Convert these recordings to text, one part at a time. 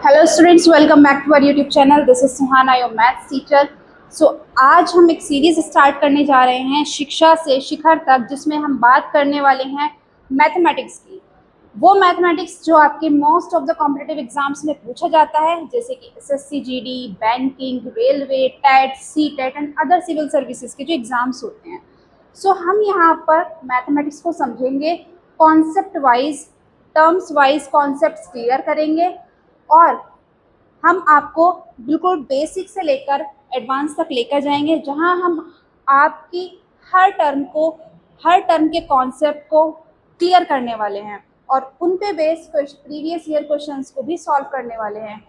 Hello students, welcome back to our YouTube channel. This is Suhana, your maths teacher. आज हम एक series start करने जा रहे हैं, शिक्षा से शिखर तक, जिसमें हम बात करने वाले हैं मैथमेटिक्स की। वो मैथमेटिक्स जो आपके most of the competitive exams में पूछा जाता है, जैसे कि SSC GD, banking, railway, TET, CTET and other civil services के जो एग्जाम्स होते हैं। हम यहाँ पर मैथमेटिक्स को समझेंगे, concept wise, terms wise concepts clear करेंगे और हम आपको बिल्कुल बेसिक से लेकर एडवांस तक लेकर जाएंगे, जहां हम आपकी हर टर्म के कॉन्सेप्ट को क्लियर करने वाले हैं और उन पे बेस्ड प्रीवियस ईयर क्वेश्चंस को भी सॉल्व करने वाले हैं।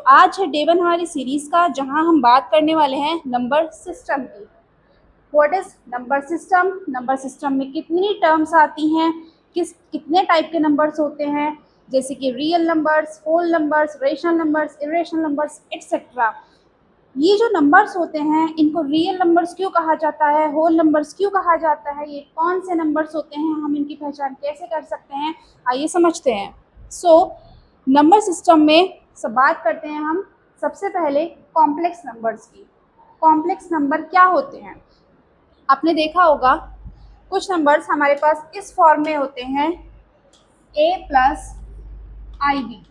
आज है डे 1 हमारी सीरीज का, जहां हम बात करने वाले हैं नंबर सिस्टम की। What is number system? Number system में कितनी टर्म्स आती हैं, कितने टाइप के नंबर्स होते हैं, जैसे कि real numbers, whole numbers, rational numbers, irrational numbers etcetera. ये जो नंबर्स होते हैं, इनको रियल नंबर्स क्यों कहा जाता है, होल नंबर्स क्यों कहा जाता है, ये कौन से नंबर्स होते हैं, हम इनकी पहचान कैसे कर सकते हैं, आइए समझते हैं। नंबर सिस्टम में सब बात करते हैं हम सबसे पहले कॉम्प्लेक्स नंबर्स की। कॉम्प्लेक्स नंबर क्या होते हैं? आपने देखा होगा कुछ नंबर्स हमारे पास इस फॉर्म में होते हैं, a प्लस आई बी।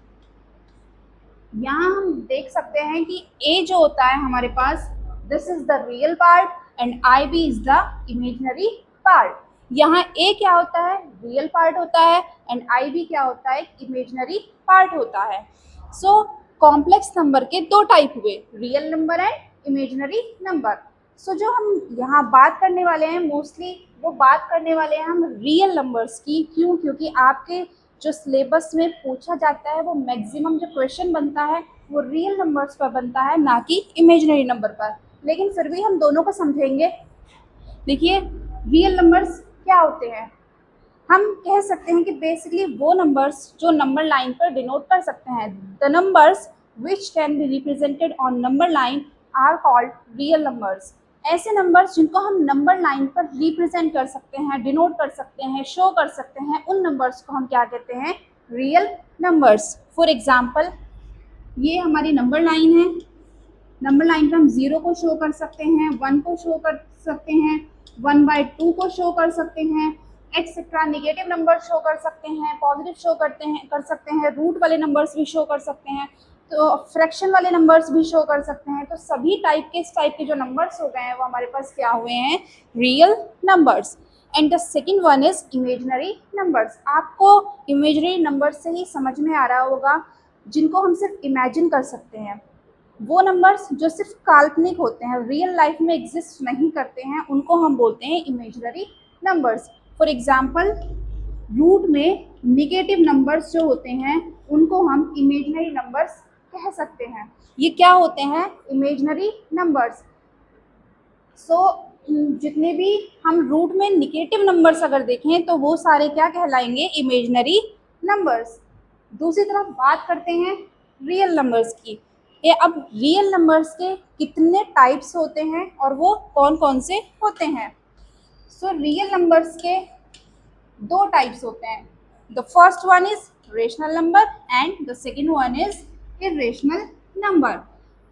यहाँ हम देख सकते हैं कि a जो होता है हमारे पास, this is the real part and i b is the imaginary part. यहाँ a क्या होता है? रियल पार्ट होता है एंड आई बी क्या होता है? इमेजिनरी पार्ट होता है। कॉम्प्लेक्स नंबर के दो टाइप हुए, real number and imaginary number. जो हम यहाँ बात करने वाले हैं, मोस्टली वो बात करने वाले हैं हम रियल नंबर्स की। क्यों? क्योंकि आपके जो सिलेबस में पूछा जाता है, वो मैक्सिमम जो क्वेश्चन बनता है वो रियल नंबर्स पर बनता है, ना कि इमेजिनरी नंबर पर। लेकिन फिर भी हम दोनों को समझेंगे। देखिए, रियल नंबर्स क्या होते हैं? हम कह सकते हैं कि बेसिकली वो नंबर्स जो नंबर लाइन पर डिनोट कर सकते हैं। The numbers which can be represented on number line are called real numbers. ऐसे नंबर्स जिनको हम नंबर लाइन पर रिप्रेजेंट कर सकते हैं, डिनोट कर सकते हैं, शो कर सकते हैं, उन नंबर्स को हम क्या कहते हैं? Real numbers. फॉर एग्जाम्पल, ये हमारी नंबर लाइन है। नंबर लाइन पर हम 0 को शो कर सकते हैं, 1 को शो कर सकते हैं, 1/2 को शो कर सकते हैं, एक्सेट्रा। नेगेटिव नंबर शो कर सकते हैं, पॉजिटिव शो कर सकते हैं, रूट वाले नंबर्स भी शो कर सकते हैं, तो फ्रैक्शन वाले नंबर्स भी शो कर सकते हैं। तो सभी इस टाइप के जो नंबर्स हो गए हैं, वो हमारे पास क्या हुए हैं? Real numbers. And the second one is imaginary numbers. आपको इमेजिनरी नंबर्स से ही समझ में आ रहा होगा, जिनको हम सिर्फ इमेजिन कर सकते हैं। वो नंबर्स जो सिर्फ काल्पनिक होते हैं, रियल लाइफ में एग्जिस्ट नहीं करते हैं, उनको हम बोलते हैं imaginary numbers. For example, root में निगेटिव नंबर्स जो होते हैं, उनको हम इमेजिनरी नंबर्स कह सकते हैं। ये क्या होते हैं? Imaginary numbers. जितने भी हम रूट में निगेटिव नंबर्स अगर देखें, तो वो सारे क्या कहलाएंगे? Imaginary numbers. दूसरी तरफ बात करते हैं रियल नंबर्स की। अब रियल नंबर्स के कितने टाइप्स होते हैं और वो कौन कौन से होते हैं? रियल नंबर्स के दो टाइप्स होते हैं। The first one is rational number and the second one is irrational number.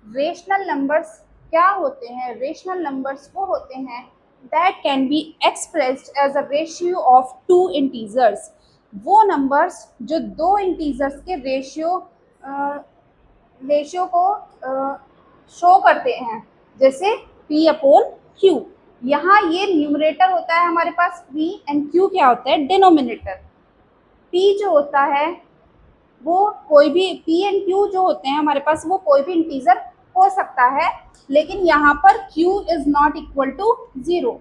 Rational numbers क्या होते हैं? रेशनल नंबर्स वो होते हैं that can be expressed as a ratio of two integers. वो नंबर्स जो दो इंटीजर्स के रेशियो को शो करते हैं, जैसे p/q। यहाँ ये न्यूमरेटर होता है हमारे पास p एंड q क्या होता है? डिनोमिनेटर। p जो होता है वो कोई भी, p एंड q जो होते हैं हमारे पास, वो कोई भी इंटीजर हो सकता है, लेकिन यहाँ पर q is not equal to 0।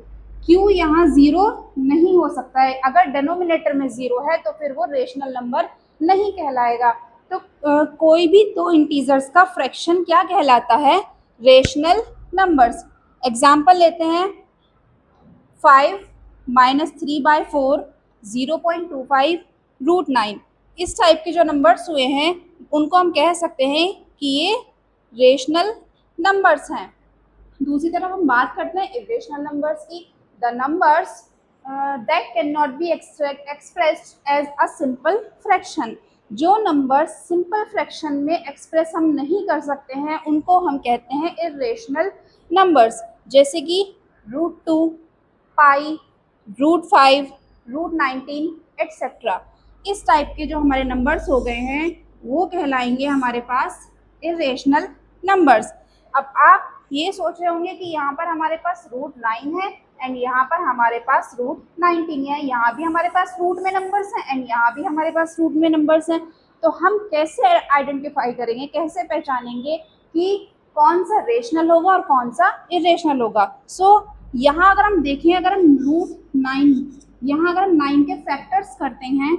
q यहाँ 0 नहीं हो सकता है। अगर डिनोमिनेटर में 0 है तो फिर वो रेशनल नंबर नहीं कहलाएगा। तो कोई भी दो इंटीजर्स का फ्रैक्शन क्या कहलाता है? Rational numbers. एग्जाम्पल लेते हैं, 5 - 3/4, 0.25, √9। इस टाइप के जो नंबर्स हुए हैं, उनको हम कह सकते हैं कि ये रेशनल नंबर्स हैं। दूसरी तरफ हम बात करते हैं इरेशनल नंबर्स की। The numbers that can not be expressed as a simple fraction. जो नंबर सिंपल फ्रैक्शन में एक्सप्रेस हम नहीं कर सकते हैं उनको हम कहते हैं इरेशनल नंबर्स, जैसे कि √2, पाई, √5, √19 एट्सेट्रा। इस टाइप के जो हमारे नंबर्स हो गए हैं वो कहलाएंगे हमारे पास इरेशनल नंबर्स। अब आप ये सोच रहे होंगे कि यहाँ पर हमारे पास √9 है एंड यहाँ पर हमारे पास √19 है, यहाँ भी हमारे पास रूट में नंबर्स हैं एंड यहाँ भी हमारे पास रूट में नंबर्स हैं। तो हम कैसे आइडेंटिफाई करेंगे, कैसे पहचानेंगे कि कौन सा रेशनल होगा और कौन सा इरेशनल होगा? यहाँ अगर हम देखें, अगर हम √9 यहाँ अगर हम 9 के फैक्टर्स करते हैं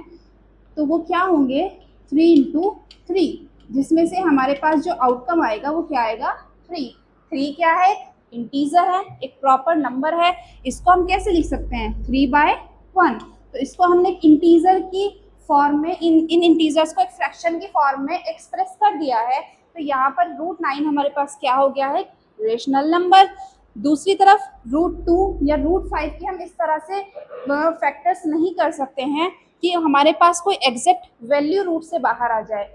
तो वो क्या होंगे 3 × 3, जिसमें से हमारे पास जो आउटकम आएगा वो क्या आएगा 3। 3 क्या है? इंटीजर है, एक प्रॉपर नंबर है। इसको हम कैसे लिख सकते हैं 3/1। तो इसको हमने एक इंटीजर की फॉर्म में इन इंटीजर्स को एक फ्रैक्शन की फॉर्म में एक्सप्रेस कर दिया है। तो यहाँ पर √9 हमारे पास क्या हो गया है रेशनल नंबर। दूसरी तरफ √2 या √5 की हम इस तरह से फैक्टर्स नहीं कर सकते हैं कि हमारे पास कोई एग्जैक्ट वैल्यू रूट से बाहर आ जाए।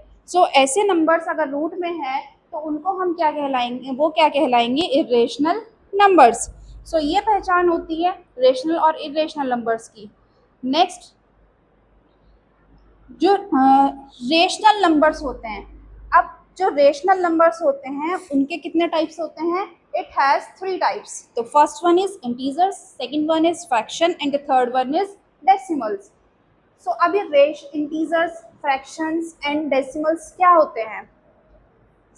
ऐसे नंबर्स अगर रूट में है तो उनको हम क्या कहलाएंगे, वो क्या कहलाएंगे इरेशनल नंबर्स। ये पहचान होती है रेशनल और इरेशनल नंबर्स की। नेक्स्ट, जो रेशनल नंबर्स होते हैं, अब जो रेशनल नंबर्स होते हैं उनके कितने टाइप्स होते हैं? It has 3 types. तो first one is integers, second one is fraction and the third one is decimals. अब ये इंटीजर्स, फ्रैक्शंस एंड डेसिमल्स क्या होते हैं?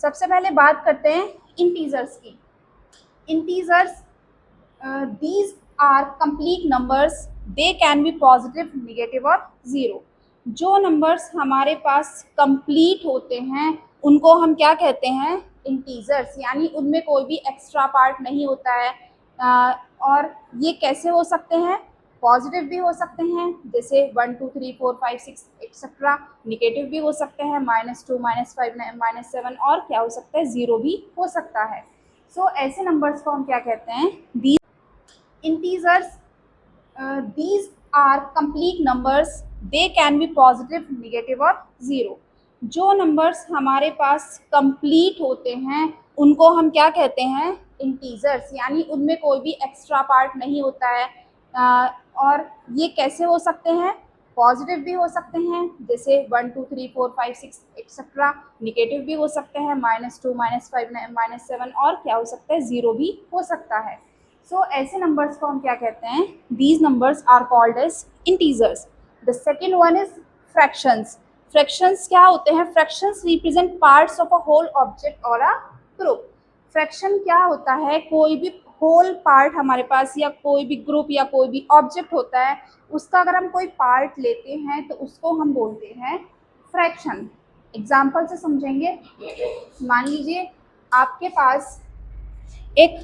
सबसे पहले बात करते हैं इंटीजर्स की। Integers, these are complete numbers, they can be positive, negative और 0। जो नंबर्स हमारे पास कंप्लीट होते हैं उनको हम क्या कहते हैं इंटीजर्स, यानी उनमें कोई भी एक्स्ट्रा पार्ट नहीं होता है। और ये कैसे हो सकते हैं? पॉजिटिव भी हो सकते हैं, जैसे 1 2 3 4 5 6 एक्सेट्रा। निगेटिव भी हो सकते हैं, -2 -5 -7, और क्या हो सकता है 0 भी हो सकता है। ऐसे नंबर्स को हम क्या कहते हैं? Integers, these are complete numbers, they can be positive, negative और 0। जो नंबर्स हमारे पास कंप्लीट होते हैं उनको हम क्या कहते हैं इंटीजर्स, यानी उनमें कोई भी एक्स्ट्रा पार्ट नहीं होता है। और ये कैसे हो सकते हैं? पॉजिटिव भी हो सकते हैं, जैसे 1 2 3 4 5 6 एक्सेट्रा। निगेटिव भी हो सकते हैं, -2 -5 -7, और क्या हो सकता है 0 भी हो सकता है। ऐसे नंबर्स को हम क्या कहते हैं? These numbers are called as integers. The second one is fractions. Fractions क्या होते हैं? Fractions represent parts of a whole object or a group. Fraction क्या होता है? कोई भी whole part हमारे पास, या कोई भी ग्रुप या कोई भी ऑब्जेक्ट होता है, उसका अगर हम कोई पार्ट लेते हैं तो उसको हम बोलते हैं फ्रैक्शन। एग्जाम्पल से समझेंगे। मान लीजिए आपके पास एक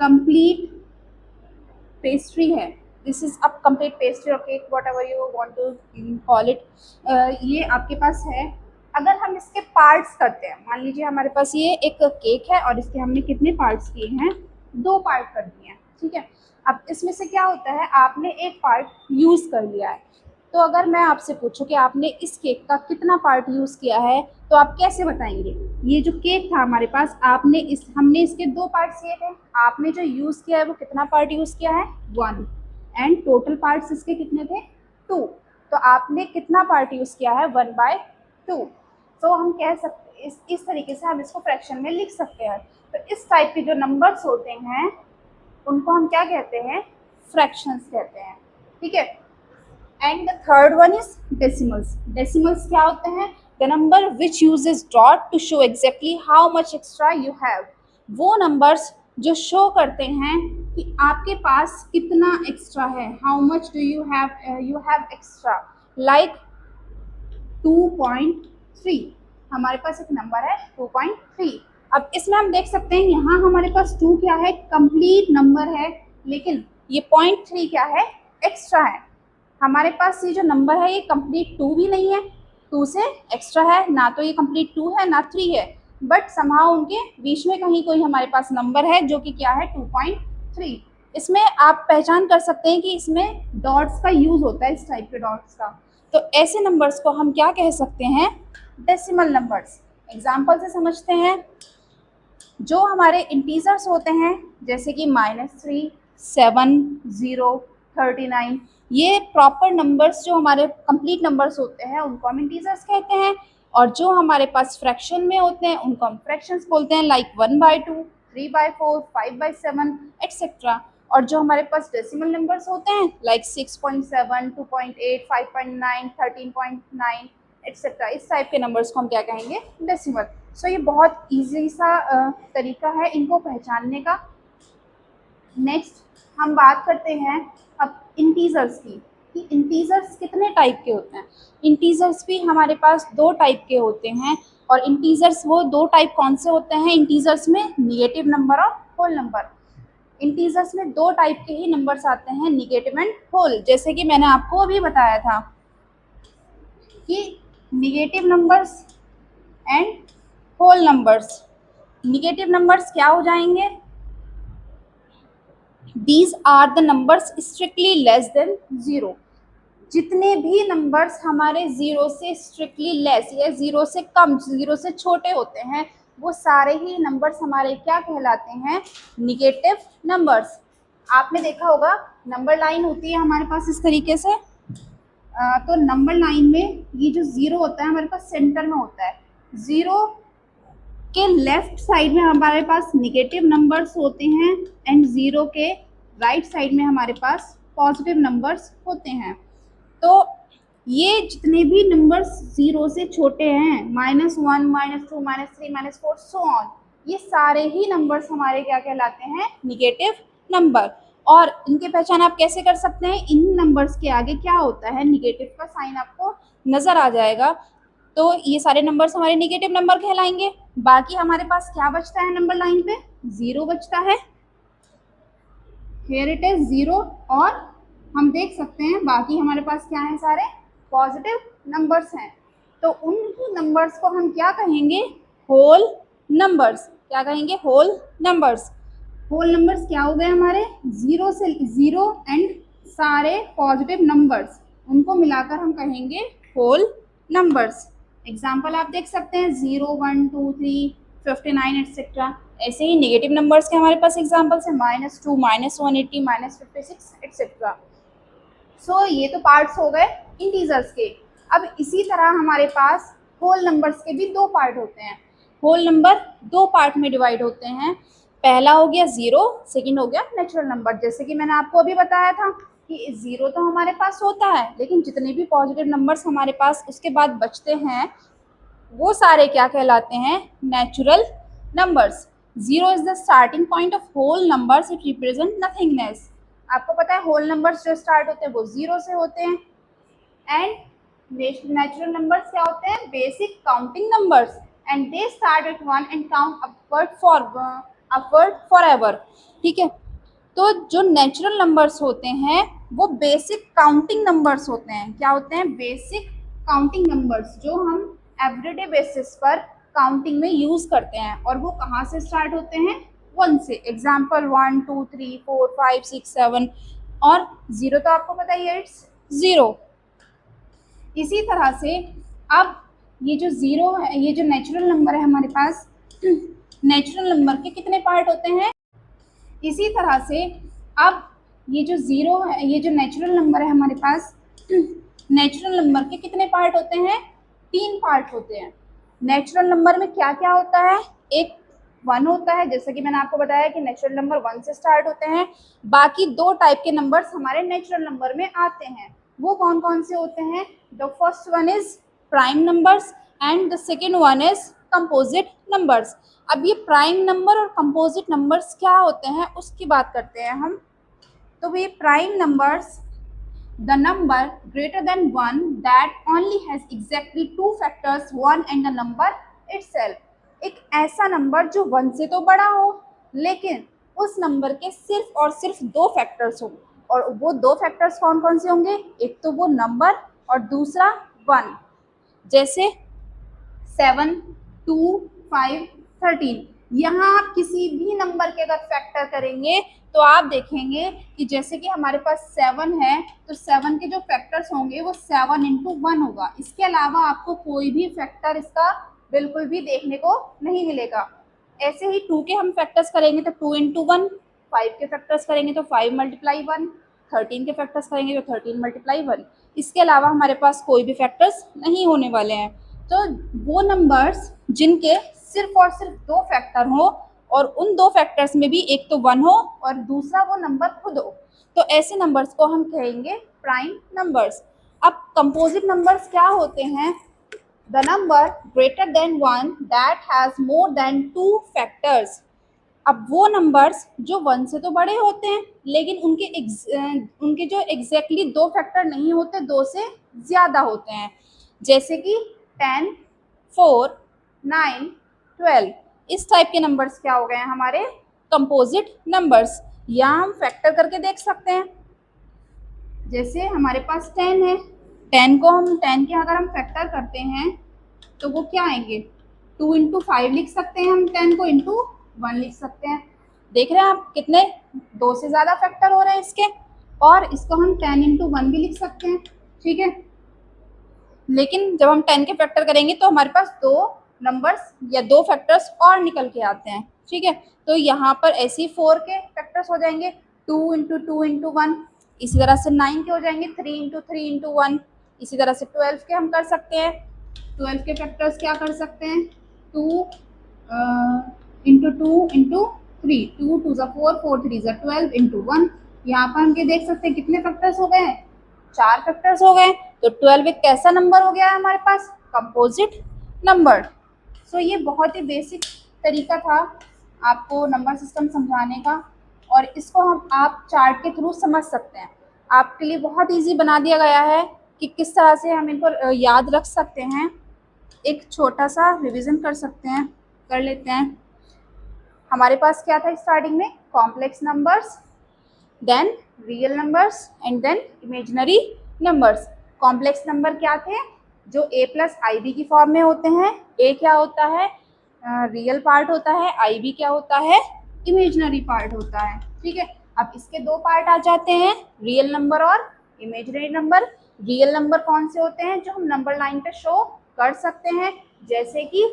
complete pastry है, this is a complete pastry और cake, whatever you want to call it. ये आपके पास है। अगर हम इसके पार्ट्स करते हैं, मान लीजिए हमारे पास ये एक केक है और इसके हमने कितने पार्ट्स किए हैं? 2 पार्ट कर दिए हैं, ठीक है। अब इसमें से क्या होता है, आपने एक पार्ट यूज़ कर लिया है। तो अगर मैं आपसे पूछूं कि आपने इस केक का कितना पार्ट यूज़ किया है, तो आप कैसे बताएंगे? ये जो केक था हमारे पास, हमने इसके 2 पार्ट्स किए थे, आपने जो यूज़ किया है वो कितना पार्ट यूज़ किया है? 1, एंड टोटल पार्ट्स इसके कितने थे? 2। तो आपने कितना पार्ट यूज़ किया है? 1/2। तो हम कह सकते हैं इस तरीके से हम इसको फ्रैक्शन में लिख सकते हैं। तो इस टाइप के जो नंबर्स होते हैं उनको हम क्या कहते हैं? फ्रैक्शंस कहते हैं, ठीक है। And the third one is decimals. Decimals क्या होते हैं? The number which uses dot to show exactly how much extra you have. वो नंबर्स जो शो करते हैं कि आपके पास कितना एक्स्ट्रा है, how much do you have extra. Like 2.3, हमारे पास एक नंबर है 2.3। अब इसमें हम देख सकते हैं यहाँ हमारे पास 2 क्या है? कंप्लीट नंबर है, लेकिन ये 0.3 क्या है? एक्स्ट्रा है। हमारे पास ये जो नंबर है ये कंप्लीट 2 भी नहीं है, 2 से एक्स्ट्रा है, ना तो ये कंप्लीट 2 है ना 3 है, बट समहाउ उनके बीच में कहीं कोई हमारे पास नंबर है जो कि क्या है 2.3। इसमें आप पहचान कर सकते हैं कि इसमें डॉट्स का यूज़ होता है, इस टाइप के डॉट्स का। तो ऐसे नंबर्स को हम क्या कह सकते हैं, डेसिमल नंबर्स। एग्जाम्पल से समझते हैं। जो हमारे इंटीजर्स होते हैं जैसे कि -3, 7, 0, 39, ये प्रॉपर नंबर्स जो हमारे कंप्लीट नंबर्स होते हैं उनको हम इंटीजर्स कहते हैं। और जो हमारे पास फ्रैक्शन में होते हैं उनको हम फ्रैक्शंस बोलते हैं, लाइक 1/2, 3/4, 5/7 एक्सेट्रा। और जो हमारे पास डेसिमल नंबर्स होते हैं लाइक 6.7, 2.8, 5.9, 13.9 एक्सेट्रा, इस टाइप के नंबर्स को हम क्या कहेंगे, डेसिमल। सो ये बहुत ईजी सा तरीका है इनको पहचानने का। नेक्स्ट हम बात करते हैं अब इंटीजर्स की, कि इंटीजर्स कितने टाइप के होते हैं। इंटीजर्स भी हमारे पास 2 टाइप के होते हैं। और इंटीजर्स वो 2 टाइप कौन से होते हैं इंटीजर्स में, निगेटिव नंबर और होल नंबर। इंटीजर्स में 2 टाइप के ही नंबर्स आते हैं, निगेटिव एंड होल। जैसे कि मैंने आपको अभी बताया था कि negative numbers and whole numbers. Negative numbers क्या हो जाएंगे, these are the numbers strictly less than 0। जितने भी नंबर्स हमारे 0 से स्ट्रिक्टली लेस या 0 से कम, 0 से छोटे होते हैं, वो सारे ही नंबर्स हमारे क्या कहलाते हैं, निगेटिव नंबर्स। आपने देखा होगा नंबर लाइन होती है हमारे पास इस तरीके से। तो नंबर लाइन में ये जो 0 होता है हमारे पास सेंटर में होता है। 0 के लेफ्ट साइड में हमारे पास निगेटिव नंबर्स होते हैं एंड 0 के राइट साइड में हमारे पास पॉजिटिव नंबर्स होते हैं। तो ये जितने भी नंबर्स 0 से छोटे हैं, -1, -2, -3, -4 सो ऑन, ये सारे ही नंबर्स हमारे क्या कहलाते हैं, निगेटिव नंबर। और इनकी पहचान आप कैसे कर सकते हैं, इन नंबर्स के आगे क्या होता है, निगेटिव का साइन आपको नज़र आ जाएगा। तो ये सारे नंबर्स हमारे निगेटिव नंबर कहलाएंगे। बाकी हमारे पास क्या बचता है नंबर लाइन पे, 0 बचता है। Here it is 0। और हम देख सकते हैं बाकी हमारे पास क्या है, सारे पॉजिटिव नंबर्स हैं। तो उन नंबर्स को हम क्या कहेंगे, होल नंबर्स। क्या कहेंगे, होल नंबर्स। होल नंबर्स क्या हो गए हमारे, 0 से 0 एंड सारे पॉजिटिव नंबर्स, उनको मिलाकर हम कहेंगे होल नंबर्स। एग्जाम्पल आप देख सकते हैं 0, 1, 2, 3, 59 एक्सेट्रा। ऐसे ही नेगेटिव नंबर्स के हमारे पास एग्जाम्पल्स हैं -2, -180, -56 एक्सेट्रा। सो ये तो पार्ट्स हो गए इंटीजर्स के। अब इसी तरह हमारे पास होल नंबर्स के भी 2 पार्ट होते हैं। होल नंबर 2 पार्ट में डिवाइड होते हैं। पहला हो गया 0, सेकंड हो गया नेचुरल नंबर। जैसे कि मैंने आपको अभी बताया था कि 0 तो हमारे पास होता है, लेकिन जितने भी पॉजिटिव नंबर्स हमारे पास उसके बाद बचते हैं वो सारे क्या कहलाते हैं, natural numbers. 0 is the starting point of whole numbers, it represent nothingness. आपको पता है होल नंबर्स जो स्टार्ट होते हैं वो 0 से होते हैं। एंड नेचुरल नंबर्स क्या होते हैं, basic counting numbers, and they start at 1 and count upward forever. ठीक है। तो जो नेचुरल नंबर्स होते हैं वो बेसिक काउंटिंग नंबर्स होते हैं। क्या होते हैं, बेसिक काउंटिंग नंबर्स, जो हम एवरीडे बेसिस पर काउंटिंग में यूज करते हैं। और वो कहाँ से स्टार्ट होते हैं, 1 से। एग्जाम्पल 1, 2, 3, 4, 5, 6, 7 और 0 तो आपको पता ही है, इट्स 0। इसी तरह से अब ये जो 0 है, ये जो नेचुरल नंबर है हमारे पास, नेचुरल नंबर के कितने पार्ट होते हैं। इसी तरह से अब ये जो 0 है, ये जो नेचुरल नंबर है हमारे पास, नेचुरल नंबर के कितने पार्ट होते हैं, 3 पार्ट होते हैं। नेचुरल नंबर में क्या क्या होता है, एक 1 होता है, जैसे कि मैंने आपको बताया कि नेचुरल नंबर 1 से स्टार्ट होते हैं। बाकी 2 टाइप के नंबर्स हमारे नेचुरल नंबर में आते हैं। वो कौन कौन से होते हैं, the first one is prime numbers and the second one is composite numbers. अब ये प्राइम नंबर और कंपोजिट नंबर्स क्या होते हैं उसकी बात करते हैं हम। तो ये prime numbers, the number greater than 1 that only has exactly 2 factors, 1 and the number itself। एक ऐसा नंबर जो 1 से तो बड़ा हो लेकिन उस नंबर के सिर्फ और सिर्फ 2 फैक्टर्स हो। और वो 2 फैक्टर्स कौन कौन से होंगे, एक तो वो नंबर और दूसरा 1। जैसे 7, 2, 5, 13, यहाँ आप किसी भी नंबर के अगर फैक्टर करेंगे तो आप देखेंगे कि जैसे कि हमारे पास 7 है तो 7 के जो फैक्टर्स होंगे वो 7 इंटू 1 होगा। इसके अलावा आपको कोई भी फैक्टर इसका बिल्कुल भी देखने को नहीं मिलेगा। ऐसे ही 2 के हम फैक्टर्स करेंगे तो 2 इंटू 1, 5 के फैक्टर्स करेंगे तो 5 मल्टीप्लाई 1, 13 के फैक्टर्स करेंगे तो 13 मल्टीप्लाई 1। इसके अलावा हमारे पास कोई भी फैक्टर्स नहीं होने वाले हैं। तो वो नंबर्स जिनके सिर्फ और सिर्फ 2 फैक्टर हो और उन 2 फैक्टर्स में भी एक तो 1 हो और दूसरा वो नंबर खुद हो, तो ऐसे नंबर्स को हम कहेंगे प्राइम नंबर्स। अब कंपोजिट नंबर्स क्या होते हैं? The number greater than 1 that has more than 2 factors. अब वो नंबर्स जो 1 से तो बड़े होते हैं लेकिन उनके जो एग्जैक्टली 2 फैक्टर नहीं होते, 2 से ज़्यादा होते हैं, जैसे कि 10, 4, 9, 12। इस टाइप के नंबर्स क्या हो गए हैं हमारे कंपोजिट नंबर्स। या हम फैक्टर करके देख सकते हैं। जैसे हमारे पास 10 है, 10 के अगर हम फैक्टर करते हैं तो वो क्या आएंगे? 2 इंटू 5 लिख सकते हैं हम, 10 को इंटू 1 लिख सकते हैं। देख रहे हैं आप कितने 2 से ज़्यादा फैक्टर हो रहे हैं इसके। और इसको हम 10 इंटू 1 भी लिख सकते हैं, ठीक है। लेकिन जब हम 10 के फैक्टर करेंगे तो हमारे पास 2 नंबर्स या 2 फैक्टर्स और निकल के आते हैं, ठीक है। तो यहाँ पर ऐसे ही 4 के फैक्टर्स हो जाएंगे 2 इंटू 2 इंटू 1। इसी तरह से 9 के हो जाएंगे 3 इंटू 3 इंटू 1। इसी तरह से 12 के हम कर सकते हैं। 12 के फैक्टर्स क्या कर सकते हैं? 2 इंटू 2 इंटू 3, 2 2 ज़ा 4, 4 3 ज़ा 12 इंटू 1। यहाँ पर हम ये देख सकते हैं कितने फैक्टर्स हो गए हैं? 4 फैक्टर्स हो गए। तो 12 एक कैसा नंबर हो गया है हमारे पास? Composite number. सो ये बहुत ही बेसिक तरीका था आपको नंबर सिस्टम समझाने का, और इसको आप चार्ट के थ्रू समझ सकते हैं। आपके लिए बहुत इजी बना दिया गया है कि किस तरह से हम इनको याद रख सकते हैं। एक छोटा सा रिवीजन कर लेते हैं। हमारे पास क्या था स्टार्टिंग में? Complex numbers, then real numbers and then imaginary numbers. Complex number क्या थे? जो a प्लस आई बी की फॉर्म में होते हैं। a क्या होता है? रियल पार्ट होता है। आई बी क्या होता है? इमेजिनरी पार्ट होता है, ठीक है। अब इसके 2 पार्ट आ जाते हैं, रियल नंबर और इमेजिनरी नंबर। रियल नंबर कौन से होते हैं? जो हम नंबर लाइन पे शो कर सकते हैं, जैसे कि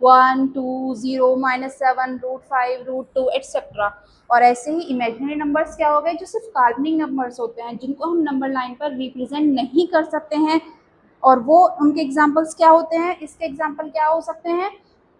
1, 2, 0, -7, √5, √2 एट्सेट्रा। और ऐसे ही इमेजिनरी नंबर्स क्या हो गए? जो सिर्फ काल्पनिक नंबर्स होते हैं, जिनको हम नंबर लाइन पर रिप्रेजेंट नहीं कर सकते हैं। और वो उनके एग्जांपल्स क्या होते हैं? इसके एग्जांपल क्या हो सकते हैं?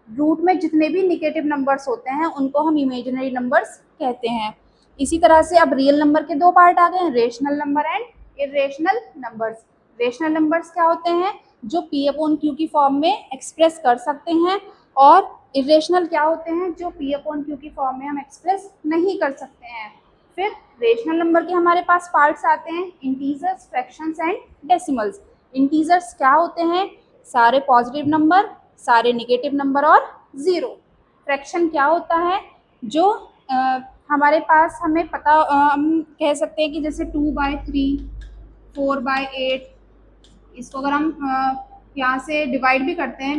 रूट में जितने भी निगेटिव नंबर्स होते हैं उनको हम इमेजिनरी नंबर्स कहते हैं। इसी तरह से अब रियल नंबर के 2 पार्ट आ गए हैं, rational number and irrational numbers. Rational numbers क्या होते हैं? जो P/Q की फॉर्म में एक्सप्रेस कर सकते हैं। और इरेशनल क्या होते हैं? जो P/Q की फॉर्म में हम एक्सप्रेस नहीं कर सकते हैं। फिर रेशनल नंबर के हमारे पास पार्ट्स आते हैं, integers, fractions and decimals. Integers क्या होते हैं? सारे पॉजिटिव नंबर, सारे नेगेटिव नंबर और ज़ीरो। फ्रैक्शन क्या होता है? जो हमारे पास हमें पता हम कह सकते हैं कि जैसे 2/3, 4/8, इसको अगर हम यहाँ से डिवाइड भी करते हैं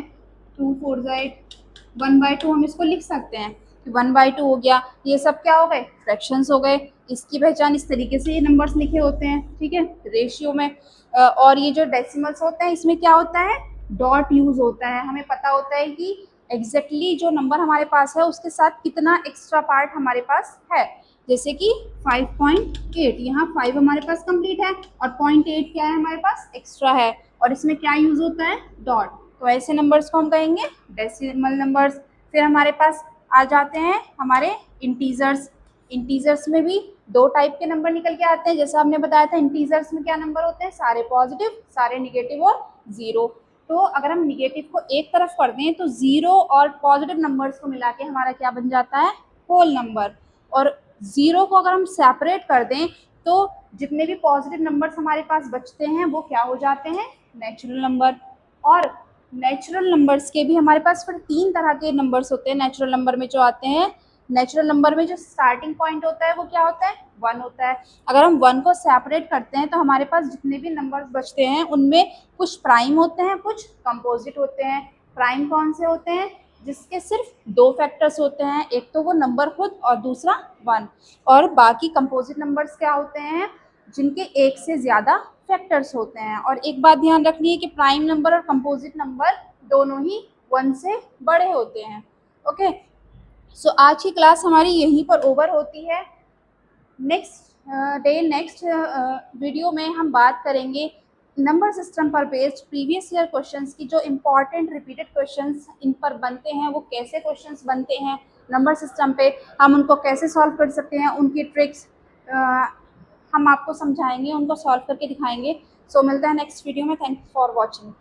2 4 8, 1/2 हम इसको लिख सकते हैं कि 1/2 हो गया। ये सब क्या हो गए? फ्रैक्शंस हो गए। इसकी पहचान इस तरीके से ये नंबर्स लिखे होते हैं, ठीक है, रेशियो में। और ये जो डेसिमल्स होते हैं इसमें क्या होता है? डॉट यूज़ होता है। हमें पता होता है कि एग्जैक्टली जो नंबर हमारे पास है उसके साथ कितना एक्स्ट्रा पार्ट हमारे पास है। जैसे कि 5.8, यहाँ 5 हमारे पास कंप्लीट है और 0.8 क्या है हमारे पास? एक्स्ट्रा है। और इसमें क्या यूज़ होता है? डॉट। तो ऐसे नंबर्स को हम कहेंगे डेसिमल नंबर्स। फिर हमारे पास आ जाते हैं हमारे इंटीजर्स। इंटीजर्स में भी 2 टाइप के नंबर निकल के आते हैं। जैसा आपने बताया था, इंटीजर्स में क्या नंबर होते हैं? सारे पॉजिटिव, सारे निगेटिव और ज़ीरो। तो अगर हम निगेटिव को एक तरफ कर दें तो ज़ीरो और पॉजिटिव नंबर्स को मिला के हमारा क्या बन जाता है? Whole number. और ज़ीरो को अगर हम सेपरेट कर दें तो जितने भी पॉजिटिव नंबर्स हमारे पास बचते हैं वो क्या हो जाते हैं? Natural number. और नेचुरल नंबर्स के भी हमारे पास फिर 3 तरह के नंबर्स होते हैं नेचुरल नंबर में जो आते हैं। नेचुरल नंबर में जो स्टार्टिंग पॉइंट होता है वो क्या होता है? 1 होता है। अगर हम 1 को सेपरेट करते हैं तो हमारे पास जितने भी नंबर्स बचते हैं उनमें कुछ प्राइम होते हैं, कुछ कंपोजिट होते हैं। प्राइम कौन से होते हैं? जिसके सिर्फ 2 फैक्टर्स होते हैं, एक तो वो नंबर खुद और दूसरा 1, और बाकी कंपोजिट नंबर्स क्या होते हैं, जिनके एक से ज़्यादा फैक्टर्स होते हैं। और एक बात ध्यान रखनी है कि प्राइम नंबर और कंपोजिट नंबर दोनों ही 1 से बड़े होते हैं। ओके, सो आज की क्लास हमारी यहीं पर ओवर होती है। नेक्स्ट वीडियो में हम बात करेंगे नंबर सिस्टम पर बेस्ड प्रीवियस ईयर क्वेश्चंस की, जो इम्पॉर्टेंट रिपीटेड क्वेश्चंस इन पर बनते हैं, वो कैसे क्वेश्चंस बनते हैं नंबर सिस्टम पे, हम उनको कैसे सॉल्व कर सकते हैं, उनकी ट्रिक्स हम आपको समझाएंगे, उनको सॉल्व करके दिखाएंगे। सो मिलता है नेक्स्ट वीडियो में। Thank you for watching.